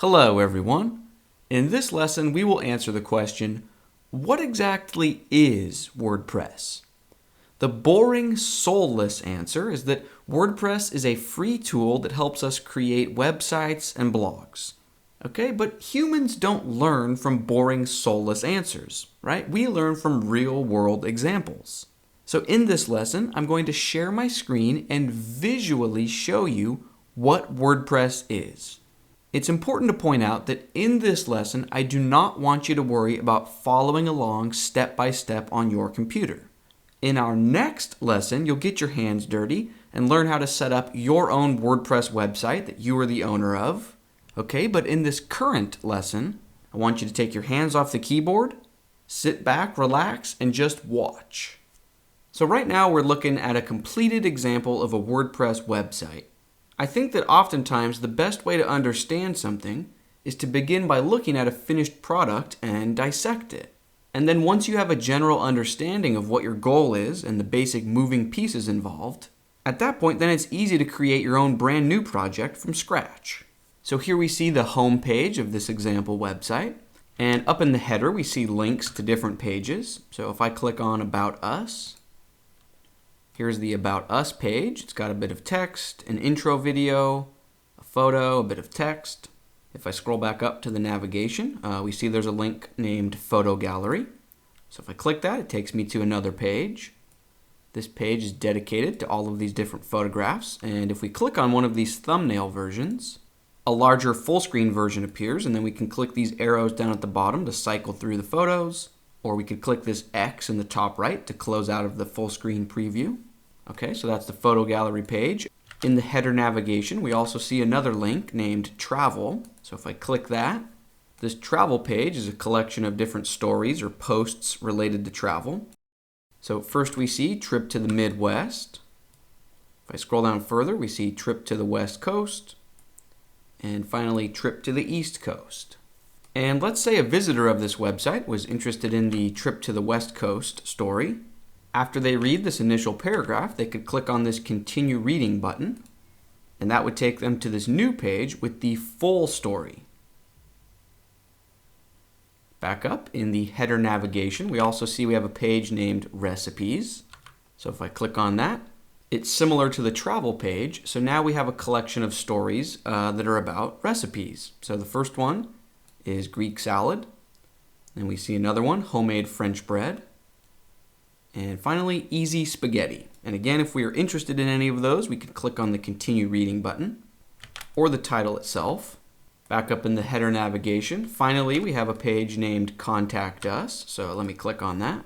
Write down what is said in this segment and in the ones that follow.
Hello everyone. In this lesson we will answer the question, what exactly is WordPress? The boring, soulless answer is that WordPress is a free tool that helps us create websites and blogs. Okay, but humans don't learn from boring, soulless answers, right? We learn from real-world examples. So in this lesson, I'm going to share my screen and visually show you what WordPress is. It's important to point out that in this lesson, I do not want you to worry about following along step by step on your computer. In our next lesson, you'll get your hands dirty and learn how to set up your own WordPress website that you are the owner of. Okay, but in this current lesson, I want you to take your hands off the keyboard, sit back, relax, and just watch. So right now we're looking at a completed example of a WordPress website. I think that oftentimes the best way to understand something is to begin by looking at a finished product and dissect it. And then once you have a general understanding of what your goal is and the basic moving pieces involved, at that point then it's easy to create your own brand new project from scratch. So here we see the home page of this example website, and up in the header we see links to different pages. So if I click on About Us, here's the About Us page. It's got a bit of text, an intro video, a photo, a bit of text. If I scroll back up to the navigation, we see there's a link named Photo Gallery. So if I click that, it takes me to another page. This page is dedicated to all of these different photographs. And if we click on one of these thumbnail versions, a larger full screen version appears, and then we can click these arrows down at the bottom to cycle through the photos. Or we could click this X in the top right to close out of the full screen preview. Okay, so that's the photo gallery page. In the header navigation, we also see another link named Travel. So if I click that, this travel page is a collection of different stories or posts related to travel. So first we see Trip to the Midwest. If I scroll down further, we see Trip to the West Coast. And finally, Trip to the East Coast. And let's say a visitor of this website was interested in the Trip to the West Coast story. After they read this initial paragraph, they could click on this Continue Reading button, and that would take them to this new page with the full story. Back up in the header navigation, we also see we have a page named Recipes. So if I click on that, it's similar to the travel page. So now we have a collection of stories that are about recipes. So the first one is Greek salad. And we see another one, homemade French bread. And finally, easy spaghetti. And again, if we are interested in any of those, we could click on the Continue Reading button or the title itself. Back up in the header navigation, finally, we have a page named Contact Us. So let me click on that.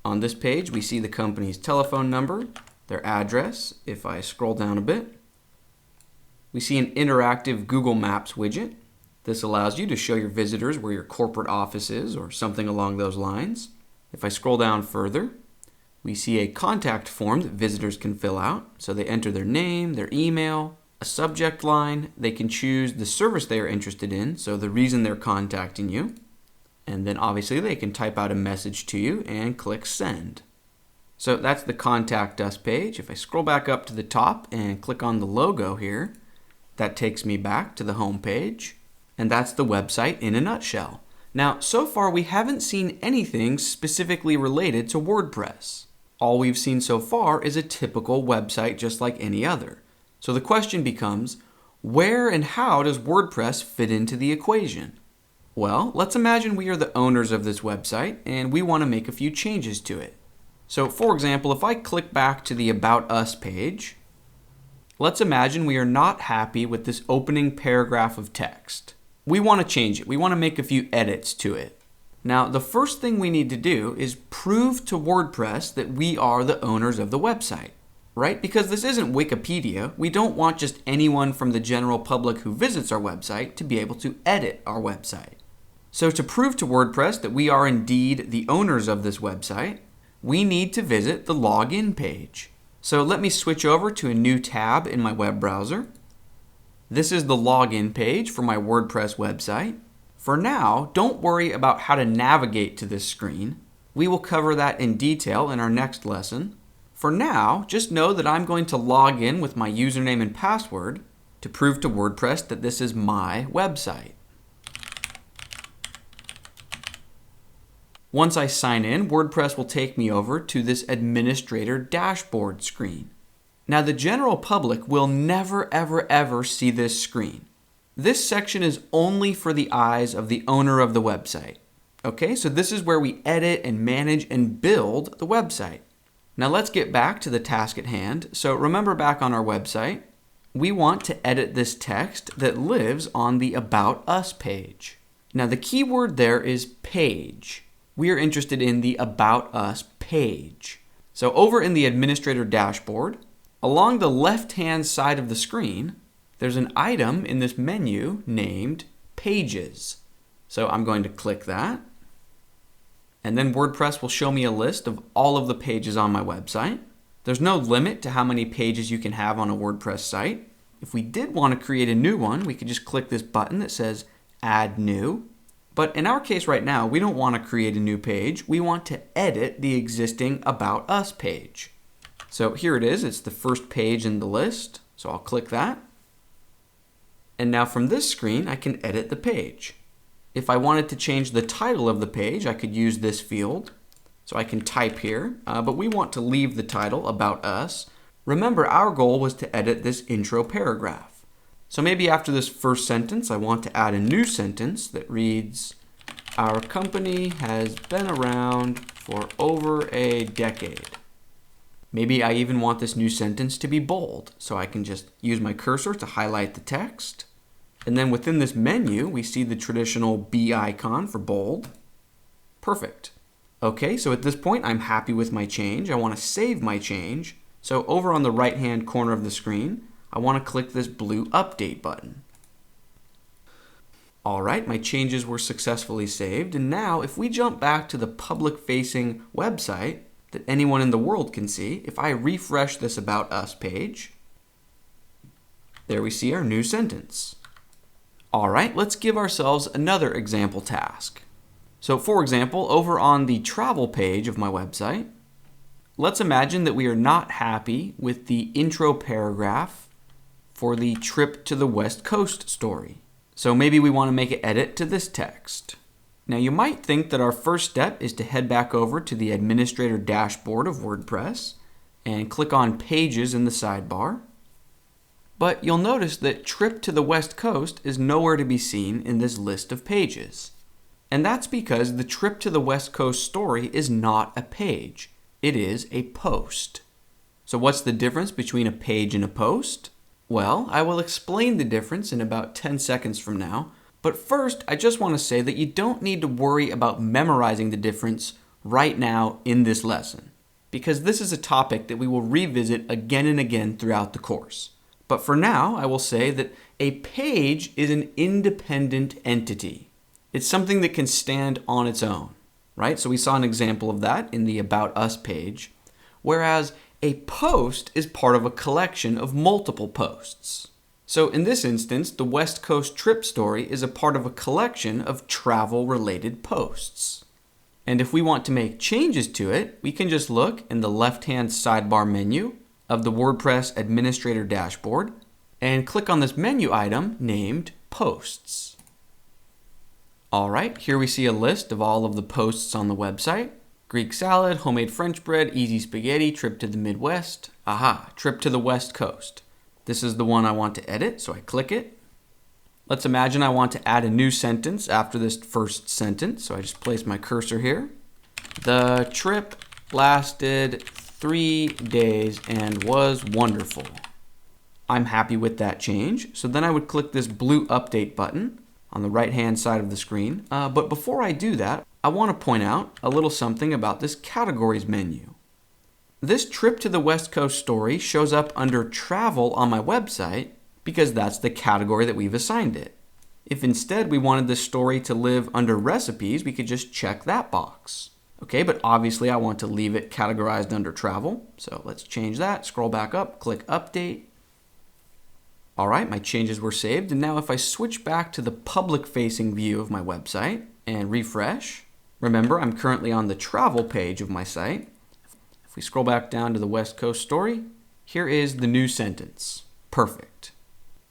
On this page, we see the company's telephone number, their address. If I scroll down a bit, we see an interactive Google Maps widget. This allows you to show your visitors where your corporate office is or something along those lines. If I scroll down further, we see a contact form that visitors can fill out. So they enter their name, their email, a subject line. They can choose the service they are interested in, so the reason they're contacting you. And then obviously they can type out a message to you and click Send. So that's the Contact Us page. If I scroll back up to the top and click on the logo here, that takes me back to the home page. And that's the website in a nutshell. Now, so far we haven't seen anything specifically related to WordPress. All we've seen so far is a typical website just like any other. So the question becomes, where and how does WordPress fit into the equation? Well, let's imagine we are the owners of this website and we want to make a few changes to it. So for example, if I click back to the About Us page, let's imagine we are not happy with this opening paragraph of text. We want to change it. We want to make a few edits to it. Now, the first thing we need to do is prove to WordPress that we are the owners of the website, right? Because this isn't Wikipedia. We don't want just anyone from the general public who visits our website to be able to edit our website. So to prove to WordPress that we are indeed the owners of this website, we need to visit the login page. So let me switch over to a new tab in my web browser. This is the login page for my WordPress website. For now, don't worry about how to navigate to this screen. We will cover that in detail in our next lesson. For now, just know that I'm going to log in with my username and password, to prove to WordPress that this is my website. Once I sign in, WordPress will take me over to this administrator dashboard screen. Now, the general public will never, ever, ever see this screen. This section is only for the eyes of the owner of the website. Okay, so this is where we edit and manage and build the website. Now let's get back to the task at hand. So remember, back on our website, we want to edit this text that lives on the About Us page. Now the key word there is page. We are interested in the About Us page. So over in the administrator dashboard, along the left-hand side of the screen, there's an item in this menu named Pages. So I'm going to click that. And then WordPress will show me a list of all of the pages on my website. There's no limit to how many pages you can have on a WordPress site. If we did want to create a new one, we could just click this button that says Add New. But in our case right now, we don't want to create a new page. We want to edit the existing About Us page. So here it is. It's the first page in the list. So I'll click that. And now from this screen, I can edit the page. If I wanted to change the title of the page, I could use this field. So I can type here, but we want to leave the title About Us. Remember, our goal was to edit this intro paragraph. So maybe after this first sentence, I want to add a new sentence that reads, "Our company has been around for over a decade." Maybe I even want this new sentence to be bold, so I can just use my cursor to highlight the text. And then within this menu, we see the traditional B icon for bold. Perfect. Okay, so at this point, I'm happy with my change. I want to save my change. So over on the right-hand corner of the screen, I want to click this blue Update button. All right, my changes were successfully saved. And now, if we jump back to the public-facing website that anyone in the world can see, if I refresh this About Us page, there we see our new sentence. All right, let's give ourselves another example task. So for example, over on the travel page of my website, let's imagine that we are not happy with the intro paragraph for the trip to the West Coast story. So maybe we want to make an edit to this text. Now you might think that our first step is to head back over to the administrator dashboard of WordPress and click on Pages in the sidebar. But you'll notice that Trip to the West Coast is nowhere to be seen in this list of pages. And that's because the Trip to the West Coast story is not a page. It is a post. So what's the difference between a page and a post? Well, I will explain the difference in about 10 seconds from now. But first, I just want to say that you don't need to worry about memorizing the difference right now in this lesson, because this is a topic that we will revisit again and again throughout the course. But for now, I will say that a page is an independent entity. It's something that can stand on its own, right? So we saw an example of that in the About Us page, whereas a post is part of a collection of multiple posts. So in this instance, the West Coast trip story is a part of a collection of travel-related posts. And if we want to make changes to it, we can just look in the left-hand sidebar menu of the WordPress Administrator dashboard and click on this menu item named Posts. All right, here we see a list of all of the posts on the website. Greek salad, homemade French bread, easy spaghetti, trip to the Midwest. Aha, trip to the West Coast. This is the one I want to edit, so I click it. Let's imagine I want to add a new sentence after this first sentence, so I just place my cursor here. The trip lasted 3 days and was wonderful. I'm happy with that change, so then I would click this blue Update button on the right-hand side of the screen. But before I do that, I want to point out a little something about this Categories menu. This Trip to the West Coast story shows up under Travel on my website because that's the category that we've assigned it. If instead we wanted this story to live under Recipes, we could just check that box. Okay, but obviously I want to leave it categorized under Travel, so let's change that. Scroll back up, click Update. All right, my changes were saved, and now if I switch back to the public-facing view of my website and refresh, remember I'm currently on the Travel page of my site. If we scroll back down to the West Coast story, here is the new sentence. Perfect.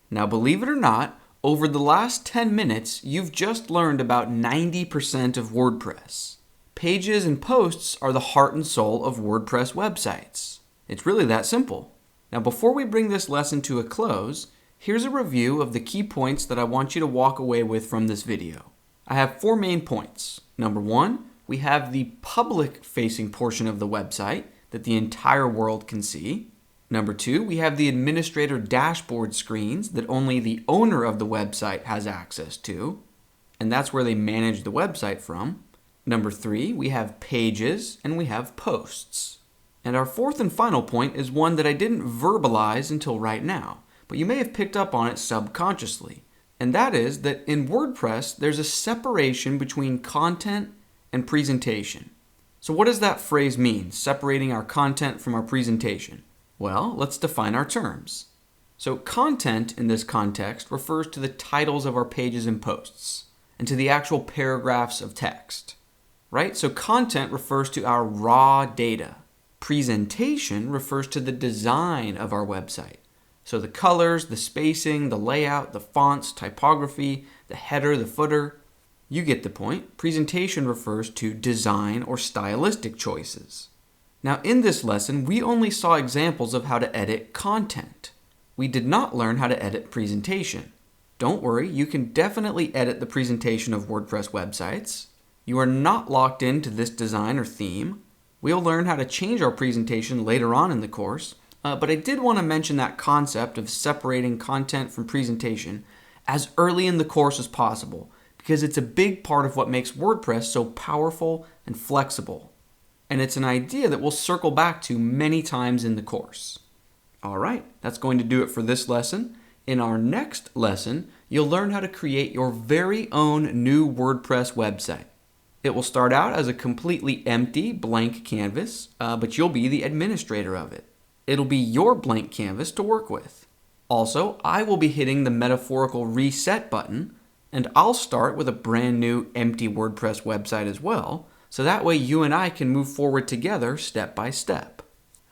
Now, believe it or not, over the last 10 minutes, you've just learned about 90% of WordPress. Pages and posts are the heart and soul of WordPress websites. It's really that simple. Now, before we bring this lesson to a close, here's a review of the key points that I want you to walk away with from this video. I have 4 main points. Number 1, we have the public-facing portion of the website that the entire world can see. Number 2, we have the administrator dashboard screens that only the owner of the website has access to, and that's where they manage the website from. Number 3, we have pages and we have posts. And our 4th and final point is one that I didn't verbalize until right now, but you may have picked up on it subconsciously. And that is that in WordPress, there's a separation between content and presentation. So what does that phrase mean, separating our content from our presentation? Well, let's define our terms. So content in this context refers to the titles of our pages and posts, and to the actual paragraphs of text, right? So content refers to our raw data. Presentation refers to the design of our website. So the colors, the spacing, the layout, the fonts, typography, the header, the footer. You get the point. Presentation refers to design or stylistic choices. Now in this lesson, we only saw examples of how to edit content. We did not learn how to edit presentation. Don't worry, you can definitely edit the presentation of WordPress websites. You are not locked into this design or theme. We'll learn how to change our presentation later on in the course. But I did want to mention that concept of separating content from presentation as early in the course as possible, because it's a big part of what makes WordPress so powerful and flexible. And it's an idea that we'll circle back to many times in the course. All right, that's going to do it for this lesson. In our next lesson, you'll learn how to create your very own new WordPress website. It will start out as a completely empty, blank canvas, but you'll be the administrator of it. It'll be your blank canvas to work with. Also, I will be hitting the metaphorical reset button, and I'll start with a brand new empty WordPress website as well, so that way you and I can move forward together step by step.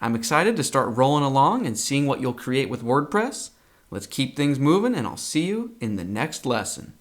I'm excited to start rolling along and seeing what you'll create with WordPress. Let's keep things moving, and I'll see you in the next lesson.